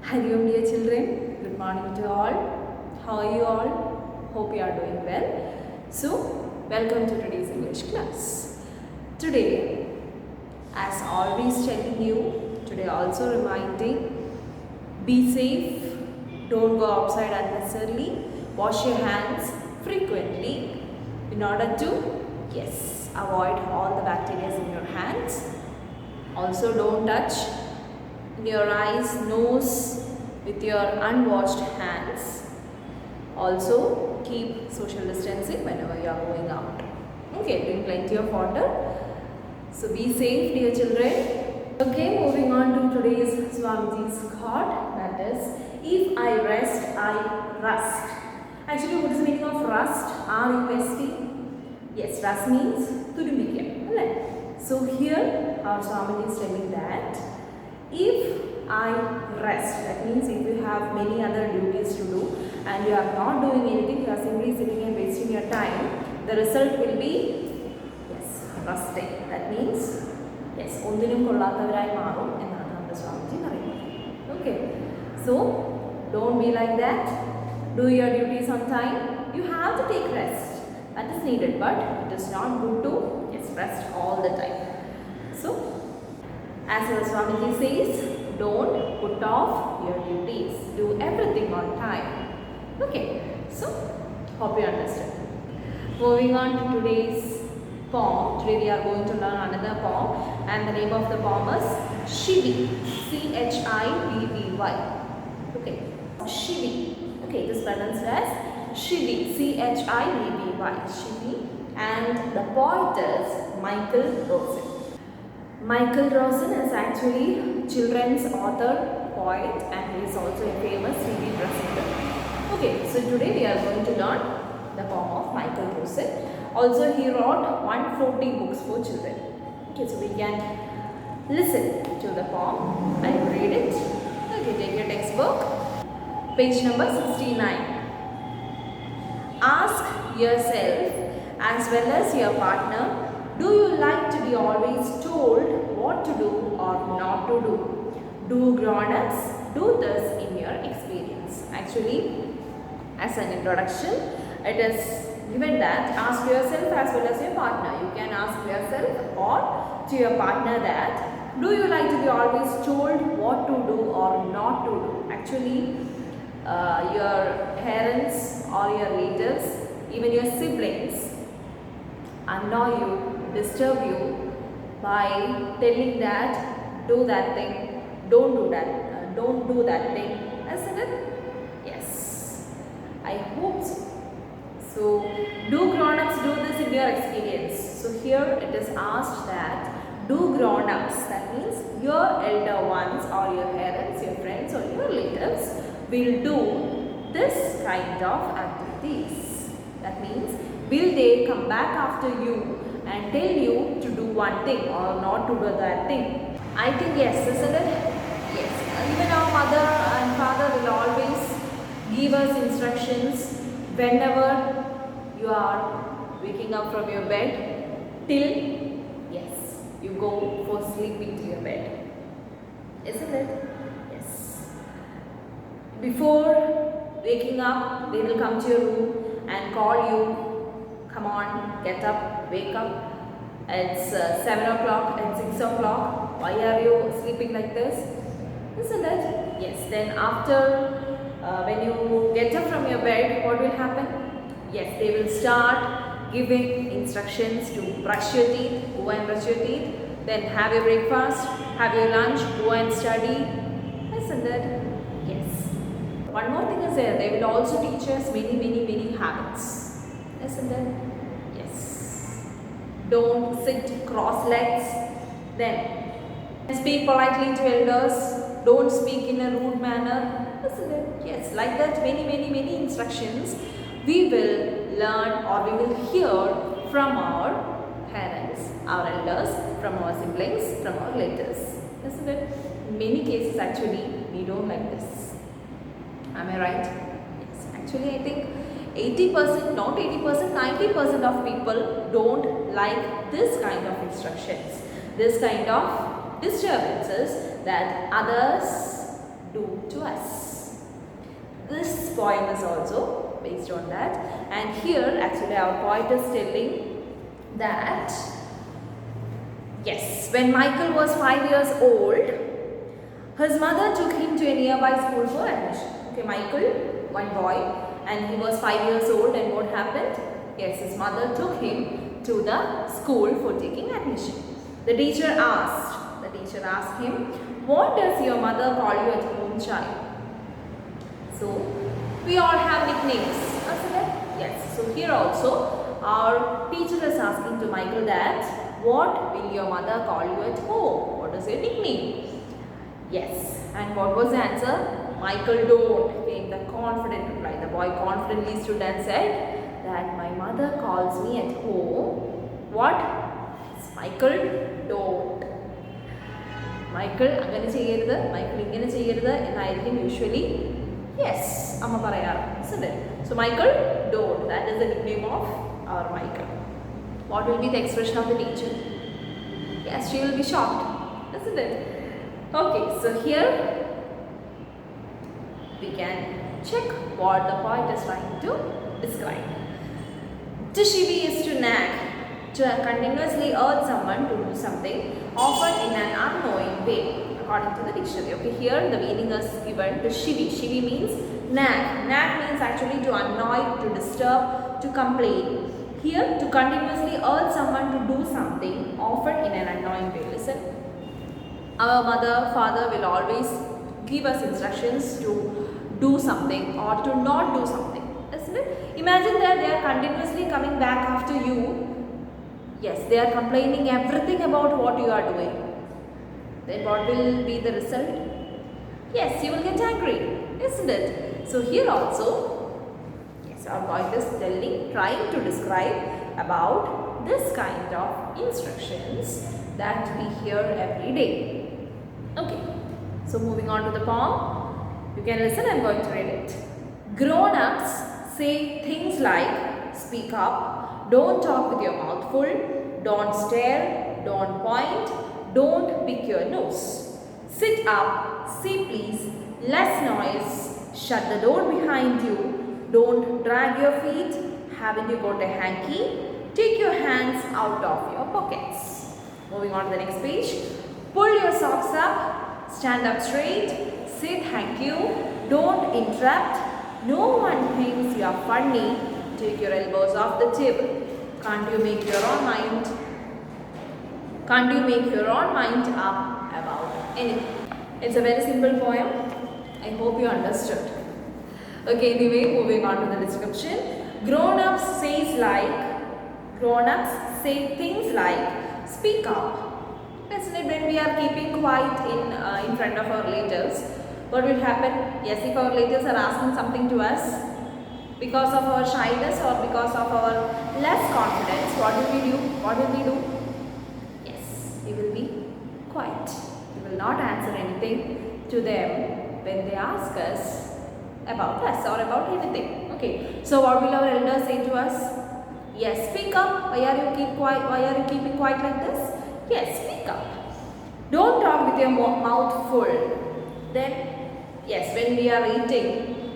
Hari Om, dear children. Good morning to all. How are you all? Hope you are doing well. So, welcome to today's English class. Today, as always telling you, today also reminding, be safe, don't go outside unnecessarily, wash your hands frequently in order to, yes, avoid all the bacteria in your hands. Also, don't touch your eyes, nose with your unwashed hands. Also, keep social distancing whenever you are going out. Okay, drink plenty of water. So be safe, dear children. Okay, moving on to today's Swamiji's quote, that is, if I rest, I rust. Actually, what is the meaning of rust? R-U-S-T. Yes, rust means turumbikya. So here our Swamiji is telling that if I rest, that means if you have many other duties to do and you are not doing anything, you are simply sitting and wasting your time, the result will be, yes, rusting. That means, yes, ഒന്നിനും കൊള്ളാത്തവരായി മാറും എന്നാണ് നമ്മുടെ സ്വാമിജി പറയുന്നത്. Okay, so don't be like that. Do your duties on time. You have to take rest. That is needed, but it is not good to, yes, rest all the time. So, as our Swamiji says, don't put off your duties. Do everything on time. Okay, so hope you understand. Moving on to today's poem. Today we are going to learn another poem, and the name of the poem is Chibi. C-H-I-B-B-Y. Okay, Chibi. Okay, it is pronounced as Chibi. C-H-I-B-B-Y. Chibi. And the poet is Michael Rosen. Michael Rosen is actually children's author, poet, and he is also a famous TV presenter. Okay, so today we are going to learn the poem of Michael Rosen. Also, he wrote 140 books for children. Okay, so we can listen to the poem. I will read it. Okay, take your textbook. Page number 69. Ask yourself as well as your partner, do you like to be always told what to do or not to do? Do grown-ups do this in your experience? Actually, as an introduction, it is given that ask yourself as well as your partner. You can ask yourself or to your partner that, do you like to be always told what to do or not to do? Actually, your parents or your relatives, even your siblings, annoy you, disturb you by telling that do that thing, don't do that thing, isn't it? Yes, I hope so. So, do grown-ups do this in your experience? So here it is asked that do grown-ups, that means your elder ones or your parents, your friends or your relatives will do this kind of activities. That means, will they come back after you and tell you to do one thing or not to do that thing? I think yes, isn't it? Yes. Even our mother and father will always give us instructions whenever you are waking up from your bed till, yes, you go for sleeping to your bed. Isn't it? Yes. Before waking up, they will come to your room and call you. Come on, get up, wake up. It's 7 o'clock and 6 o'clock. Why are you sleeping like this? Isn't it? Yes. Then after, when you get up from your bed, what will happen? Yes, they will start giving instructions to brush your teeth, go and brush your teeth. Then have your breakfast, have your lunch, go and study. Isn't it? Yes. One more thing is there. They will also teach us many habits. Isn't it? Yes. Don't sit cross legs. Then speak politely to elders. Don't speak in a rude manner. Isn't it? Yes. Like that, many instructions we will learn or we will hear from our parents, our elders, from our siblings, from our relatives. Isn't it? In many cases, actually, we don't like this. Am I right? Yes. Actually, I think 80%, not 80%, 90% of people don't like this kind of instructions, this kind of disturbances that others do to us. This poem is also based on that, and here actually our poet is telling that yes, when Michael was 5 years old, his mother took him to a nearby school for admission. Okay, Michael, one boy, and he was 5 years old, and what happened? Yes, his mother took him to the school for taking admission. The teacher asked him, "What does your mother call you at home, child?" So, we all have nicknames, isn't it? Yes. So, here also, our teacher is asking to Michael that, "What will your mother call you at home? What is your nickname?" Yes. And what was the answer? Michael don't gave the confident reply. The boy confidently stood and said that my mother calls me at home. What? Michael don't. Michael അങ്ങനെ ചെയ്യരുത്, Michael ഇങ്ങനെ ചെയ്യരുത് എന്നായിരിക്കും usually yes അമ്മ പറയാറ്, isn't it? So Michael don't. That is the nickname of our Michael. What will be the expression of the teacher? Yes, she will be shocked, isn't it? Okay, so here we can check what the poet is trying to describe. To chivvy is to nag, to continuously urge someone to do something, often in an unknowing way, according to the dictionary. Okay, here the meaning is given to chivvy. Chivvy means nag. Nag means actually to annoy, to disturb, to complain. Here, to continuously urge someone to do something, often in an annoying way. Listen, our mother, father will always give us instructions to do something or to not do something, isn't it? Imagine that they are continuously coming back after you. Yes, they are complaining everything about what you are doing. Then what will be the result? Yes, you will get angry, isn't it? So here also, yes, our poet is trying to describe about this kind of instructions that we hear every day. Okay, so moving on to the poem, you can listen. I'm going to read it. Grown-ups say things like, "Speak up, don't talk with your mouth full, don't stare, don't point, don't pick your nose. Sit up, say please, less noise, shut the door behind you, don't drag your feet, haven't you got a hanky, take your hands out of your pockets." Moving on to the next page. Pull your socks up, stand up straight, say thank you, don't interrupt, no one thinks you are funny, take your elbows off the table. Can't you make your own mind up about anything? It's a very simple poem. I hope you understood. Okay, anyway, moving on to the description. Grown-ups say things like, "Speak up." Isn't it? When we are keeping quiet in front of our relatives, what will happen? Yes, if our relatives are asking something to us, because of our shyness or because of our less confidence, what will we do? Yes, we will be quiet. We will not answer anything to them when they ask us about us or about anything. Okay, so what will our elders say to us? Yes, speak up. Why are you keeping quiet like this? Yes, speak up. Don't talk with your mouth full. Then, yes, when we are eating,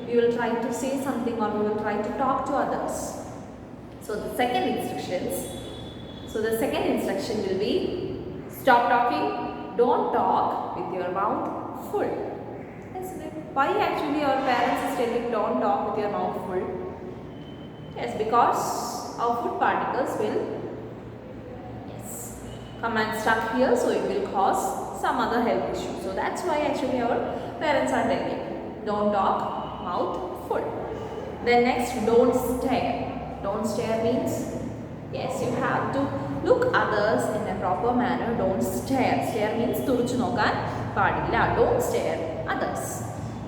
we will try to say something or we will try to talk to others. So the second instruction will be, stop talking, don't talk with your mouth full. Isn't it? Why actually our parents is telling don't talk with your mouth full? Yes, because our food particles will come and stuck here, so it will cause some other health issue. So that's why actually our parents are telling don't talk mouth full. Then next, don't stare. Don't stare means, yes, you have to look others in a proper manner. Don't stare. Stare means തുറിച്ചു നോക്കാൻ പാടില്ല. Don't stare others.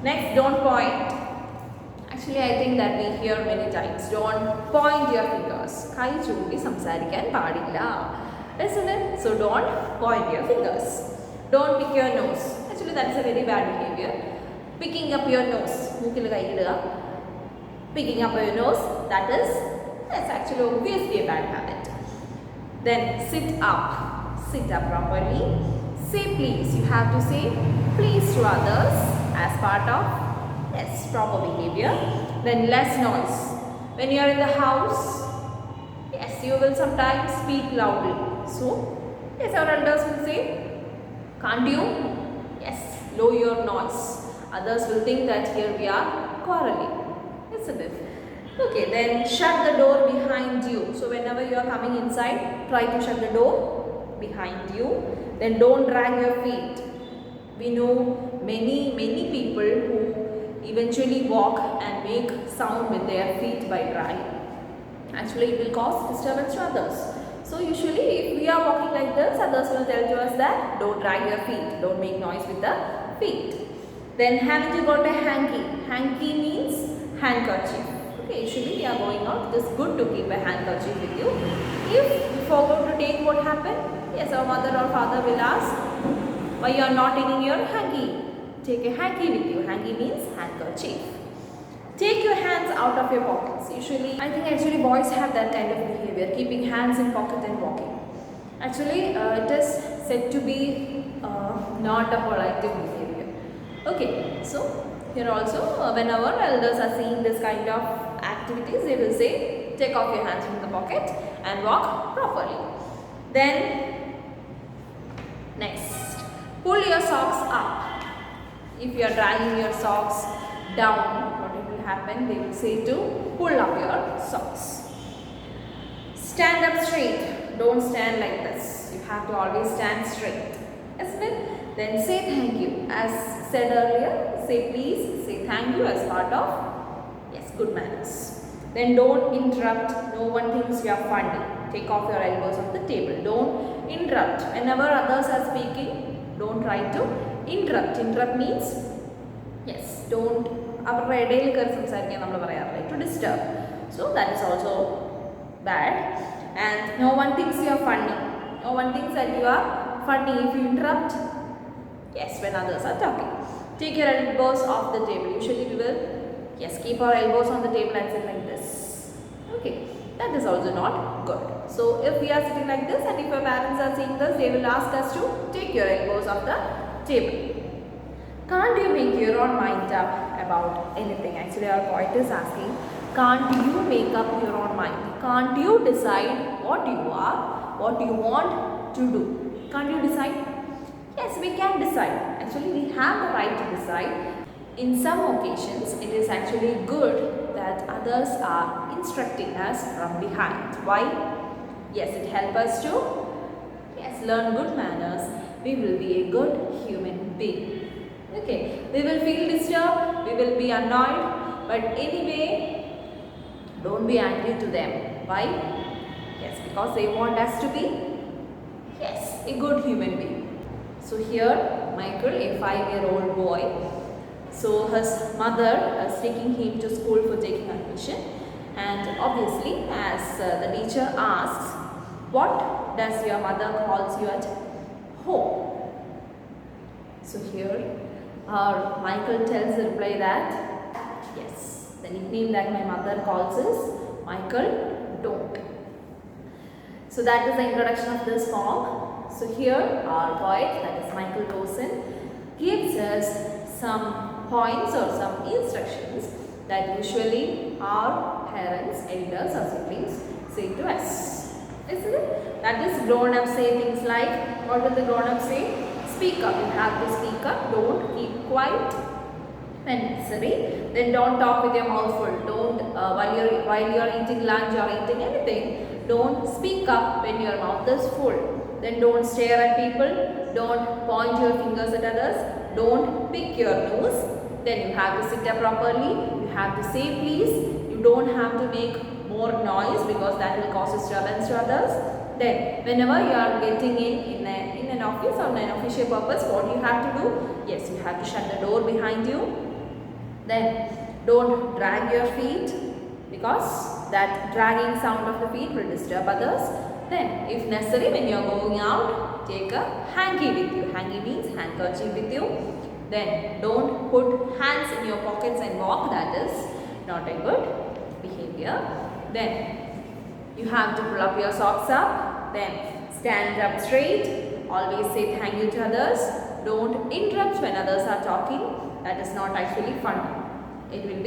Next, don't point. Actually, I think that we hear many times, don't point your fingers. കൈ ചൂണ്ടി സംസാരിക്കാൻ പാടില്ല. Isn't it? So don't point your fingers. Don't pick your nose. Actually, that's a very bad behavior. Picking up your nose. Picking up your nose, that's actually obviously a bad habit. Then sit up. Sit up properly. Say please. You have to say please to others as part of, yes, proper behavior. Then less noise. When you are in the house, yes, you will sometimes speak loudly. So, yes, our elders will say, can't you? Yes, lower your noise. Others will think that here we are quarreling, isn't it? Okay, then shut the door behind you. So, whenever you are coming inside, try to shut the door behind you. Then don't drag your feet. We know many people who eventually walk and make sound with their feet by dragging. Actually, it will cause disturbance to others. So usually if we are walking like this, others will tell to us that don't drag your feet, don't make noise with the feet. Then haven't you got a hanky? Hanky means handkerchief. Okay, usually we are going out, it is good to keep a handkerchief with you. If you forgot to take, what happened? Yes, our mother or father will ask, why you are not taking your hanky? Take a hanky with you. Hanky means handkerchief. Take your hands out of your pockets. Usually, I think actually boys have that kind of behavior, keeping hands in pocket and walking. Actually, it is said to be not a polite behavior. Okay, so here also, when our elders are seeing this kind of activities, they will say, take off your hands from the pocket and walk properly. Then, next, pull your socks up. If you are dragging your socks down, happen, they will say to pull up your socks. Stand up straight. Don't stand like this. You have to always stand straight, isn't it? Then say thank you. As said earlier, say please, say thank you as part of, yes, good manners. Then don't interrupt. No one thinks you are funny. Take off your elbows off the table. Don't interrupt. Whenever others are speaking, don't try to interrupt. Interrupt means, yes, don't അവരുടെ ഇടയിൽ കയറി സംസാരിക്കാൻ നമ്മൾ പറയാറില്ല, to disturb. So that is also bad. And no one thinks you are funny. No one thinks that you are funny if you interrupt, yes, when others are talking. Take your elbows off the table. Usually we will, yes, keep our elbows on the table and sit like this. Okay, that is also not good. So if we are sitting like this and if our parents are seeing this, they will ask us to take your elbows off the table. Can't you make your own mind up about anything? Actually, our poet is asking, can't you make up your own mind? Can't you decide what you are, what you want to do? Can't you decide? Yes, we can decide. Actually, we have the right to decide. In some occasions, it is actually good that others are instructing us from behind. Why? Yes, it helps us to, yes, learn good manners. We will be a good human being. Okay, we will feel disturbed, we will be annoyed, but anyway, don't be angry to them. Why? Yes, because they want us to be, yes, a good human being. So here, Michael, a 5-year-old boy, so his mother is taking him to school for taking admission, and obviously, as the teacher asks, what does your mother calls you at home? So here, Michael tells the reply that, yes, the nickname that my mother calls is Michael Don't. So that is the introduction of this poem. So here our poet, that is Michael Dawson, gives us some points or some instructions that usually our parents, elders or siblings say to us. Isn't it? That is, grown-ups say things like, what will the grown-ups say? Speak up. You have to speak up. Don't keep quiet when necessary. Then don't talk with your mouth full. Don't while you are eating lunch or eating anything. Don't speak up when your mouth is full. Then don't stare at people. Don't point your fingers at others. Don't pick your nose. Then you have to sit up properly. You have to say please. You don't have to make more noise because that will cause disturbance to others. Then whenever you are getting in an office or an official purpose, what you have to do? Yes, you have to shut the door behind you. Then don't drag your feet because that dragging sound of the feet will disturb others. Then if necessary, when you are going out, take a hanky with you. Hanky means handkerchief with you. Then don't put hands in your pockets and walk. That is not a good behavior. Then you have to pull up your socks up. Then stand up straight. Always say thank you to others. Don't interrupt when others are talking. That is not actually fun. It will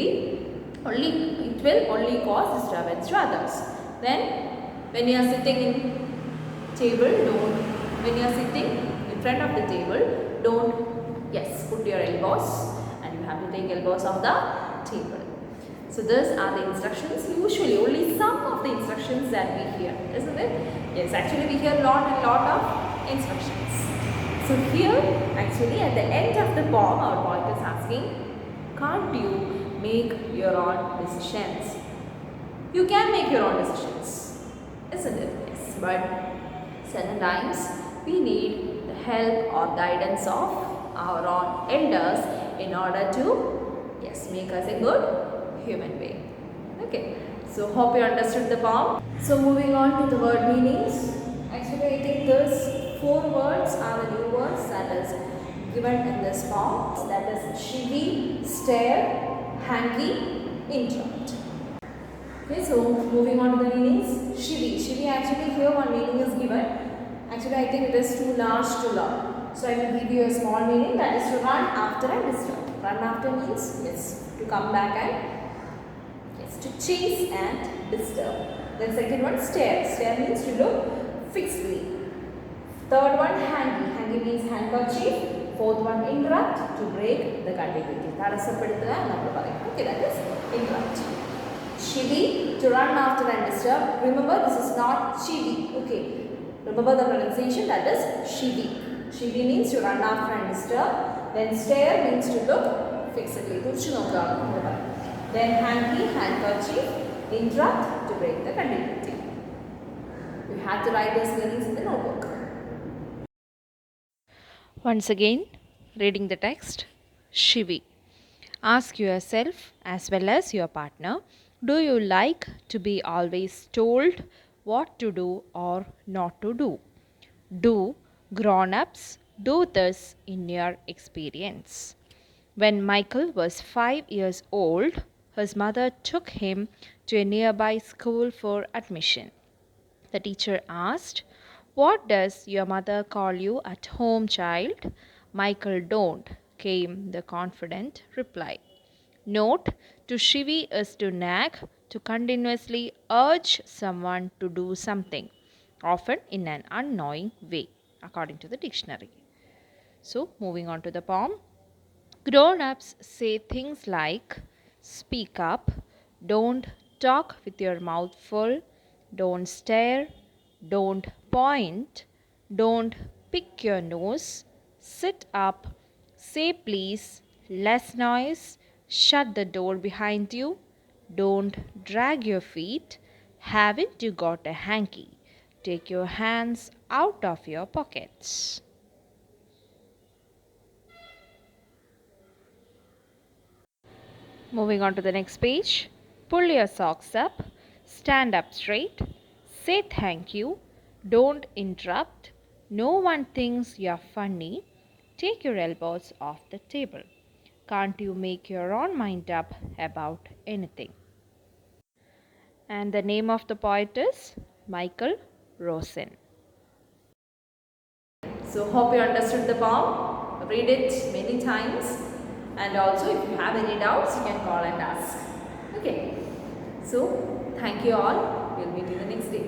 only cause disturbance to others. Then when you are sitting in table, when you are sitting in front of the table, don't, yes, put your elbows, and you have to take elbows off the table. So these are the instructions, usually only some of the instructions that we hear, isn't it? Yes, actually we hear a lot of instructions. So here, actually at the end of the poem, our poet is asking, can't you make your own decisions? You can make your own decisions, isn't it? Yes, but certain times we need the help or guidance of our own elders in order to, yes, make us a good human being. Okay, so hope you understood the poem. So moving on to the word meanings. Actually, I think these 4 words are the new words that is given in this poem. That is shivi, stare, hanky, interrupt. Okay, so moving on to the meanings. Shivi. Shivi, actually here one meaning is given. Actually, I think it is too large to learn. So I will give you a small meaning, that is to run after and disturb. Run after means, yes, to come back and, yes, to chase and disturb. Then second one, stare. Stare means to look fixedly. Third one, hanky. Hanky means handkerchief. Fourth one, interrupt, to break the continuity. Okay, that is interrupt. Shivi, to run after and disturb. Remember, this is not chivi. Okay, remember the pronunciation, that is shivi. Shivi means to run after and disturb. Then stare means to look fixedly. Then hanky, handkerchief. Interrupt, to break the continuity. You have to write those meanings in the notebook. Once again, reading the text. Shivi. Ask yourself as well as your partner, do you like to be always told what to do or not to do? Do grown-ups do this in your experience? When Michael was 5 years old, his mother took him to a nearby school for admission. The teacher asked, "What does your mother call you at home, child?" "Michael, don't," came the confident reply. Note, to shivi is to nag, to continuously urge someone to do something, often in an annoying way, according to the dictionary. So, moving on to the poem. Grown ups say things like, speak up, don't talk with your mouth full, don't stare, don't point, don't pick your nose, sit up, say please, less noise, shut the door behind you, don't drag your feet, haven't you got a hanky, take your hands out of your pockets. Moving on to the next page. Pull your socks up, stand up straight, say thank you, don't interrupt, no one thinks you're funny, take your elbows off the table. Can't you make your own mind up about anything? And the name of the poet is Michael Rosen. So hope you understood the poem. Read it many times. And also if you have any doubts, you can call and ask. Okay. So thank you all. We'll meet you the next day.